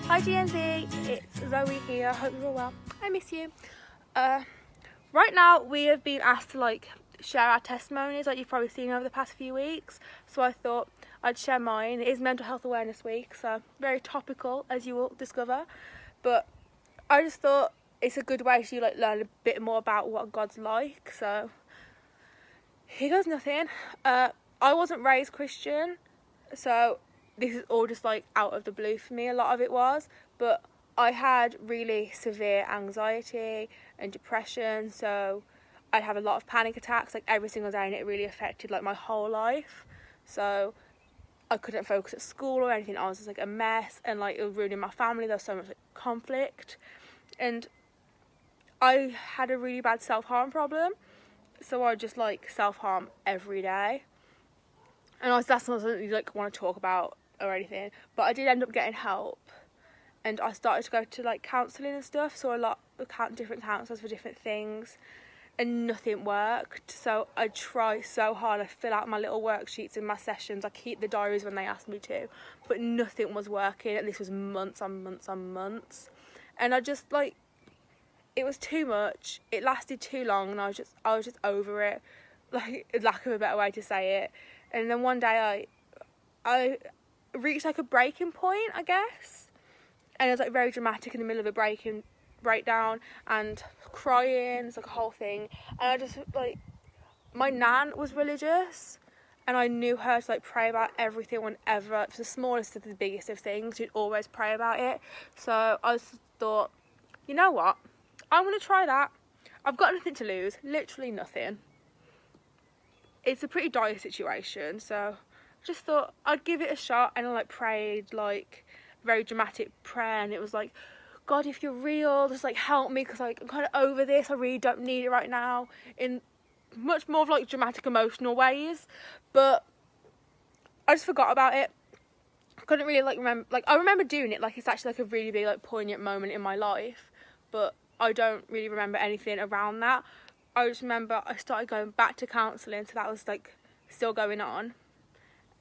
Hi GNZ, it's Zoe here. Hope you're all well. I miss you. Right now we have been asked to share our testimonies, like you've probably seen over the past few weeks. So I thought I'd share mine. It is Mental Health Awareness Week, so very topical, as you will discover. But I just thought it's a good way to learn a bit more about what God's like. So here goes nothing. I wasn't raised Christian, so this is all just out of the blue for me. A lot of it was, but I had really severe anxiety and depression, so I'd have a lot of panic attacks every single day, and it really affected my whole life. So I couldn't focus at school or anything. I was just a mess, and it was ruining my family. There was so much conflict, and I had a really bad self-harm problem, so I just self-harm every day. And that's not something you want to talk about or anything, but I did end up getting help, and I started to go to counselling and stuff, so a lot of different counsellors for different things, and nothing worked. So I try so hard. I fill out my little worksheets in my sessions, I keep the diaries when they ask me to, but nothing was working, and this was months on months on months, and I just it was too much. It lasted too long, and I was just over it, lack of a better way to say it. And then one day I reached a breaking point, I guess, and it was very dramatic in the middle of a breakdown and crying. It's a whole thing, and I just my nan was religious, and I knew her to pray about everything whenever, the smallest to the biggest of things. She'd always pray about it. So I just thought, you know what, I'm gonna try that. I've got nothing to lose, literally nothing. It's a pretty dire situation, so I just thought I'd give it a shot, and I prayed very dramatic prayer, and it was God, if you're real, just help me, because I'm kind of over this. I really don't need it right now, in much more of dramatic emotional ways. But I just forgot about it. I couldn't really remember. I remember doing it, it's actually a really big poignant moment in my life, but I don't really remember anything around that. I just remember I started going back to counselling, so that was still going on,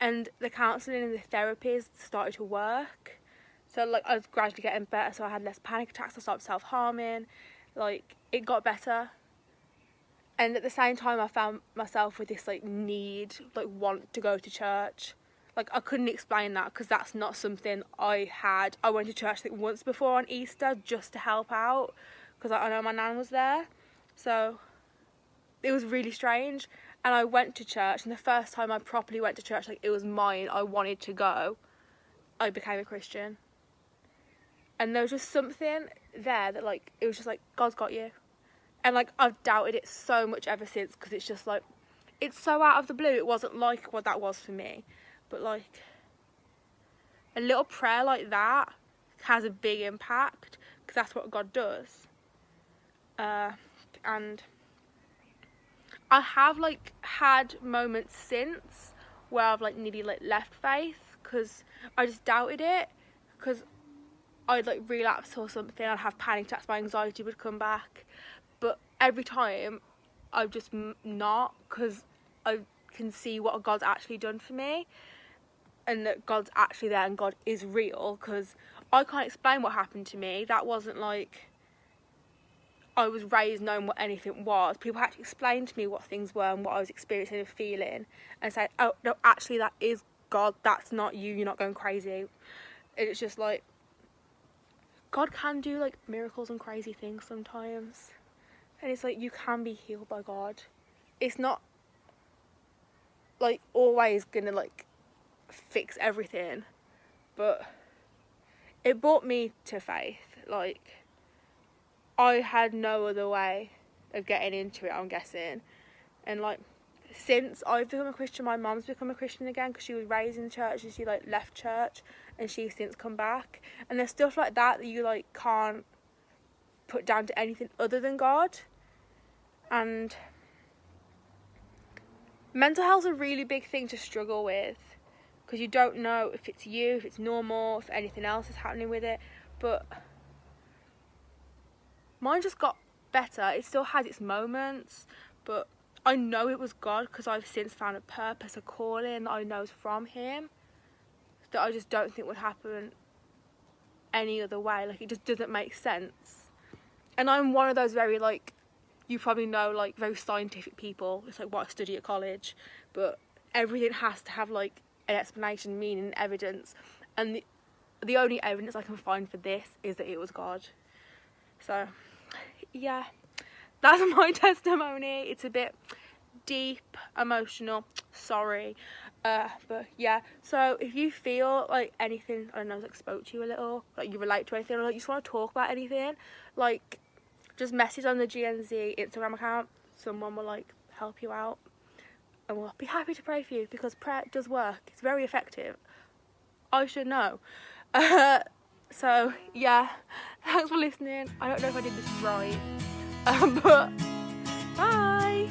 and the counselling and the therapies started to work. So I was gradually getting better, so I had less panic attacks. I stopped self-harming. It got better, and at the same time I found myself with this need, want to go to church. I couldn't explain that, because that's not something I had. I went to church once before on Easter, just to help out, because I know my nan was there. So it was really strange, and I went to church, and the first time I properly went to church, it was mine, I wanted to go, I became a Christian. And there was just something there that it was just God's got you. And I've doubted it so much ever since, because it's just it's so out of the blue. It wasn't what that was for me, but a little prayer like that has a big impact, because that's what God does. And I have had moments since where I've nearly left faith, because I just doubted it, because I'd relapse or something. I'd have panic attacks, my anxiety would come back, but every time I've just not, because I can see what God's actually done for me, and that God's actually there, and God is real, because I can't explain what happened to me. That wasn't I was raised knowing what anything was. People had to explain to me what things were and what I was experiencing and feeling, and say, oh no, actually that is God, that's not you, you're not going crazy. And it's just God can do miracles and crazy things sometimes, and it's you can be healed by God. It's not always gonna fix everything, but it brought me to faith. I had no other way of getting into it, I'm guessing. And since I've become a Christian, my mum's become a Christian again, because she was raised in church, and she left church, and she's since come back. And there's stuff like that you can't put down to anything other than God. And mental health is a really big thing to struggle with, because you don't know if it's you, if it's normal, if anything else is happening with it. But mine just got better. It still has its moments, but I know it was God, because I've since found a purpose, a calling that I know is from Him, that I just don't think would happen any other way. Like, it just doesn't make sense. And I'm one of those very, like, you probably know, like, very scientific people. It's like what I study at college, but everything has to have, like, an explanation, meaning, evidence. And the only evidence I can find for this is that it was God. So yeah, that's my testimony. It's a bit deep, emotional, sorry, but yeah. So if you feel like anything, I don't know, like spoke to you a little, like you relate to anything, or like you just want to talk about anything, like just message on the GNZ Instagram account. Someone will like help you out, and we'll be happy to pray for you, because prayer does work. It's very effective. I should know. So yeah, thanks for listening. I don't know if I did this right, but bye.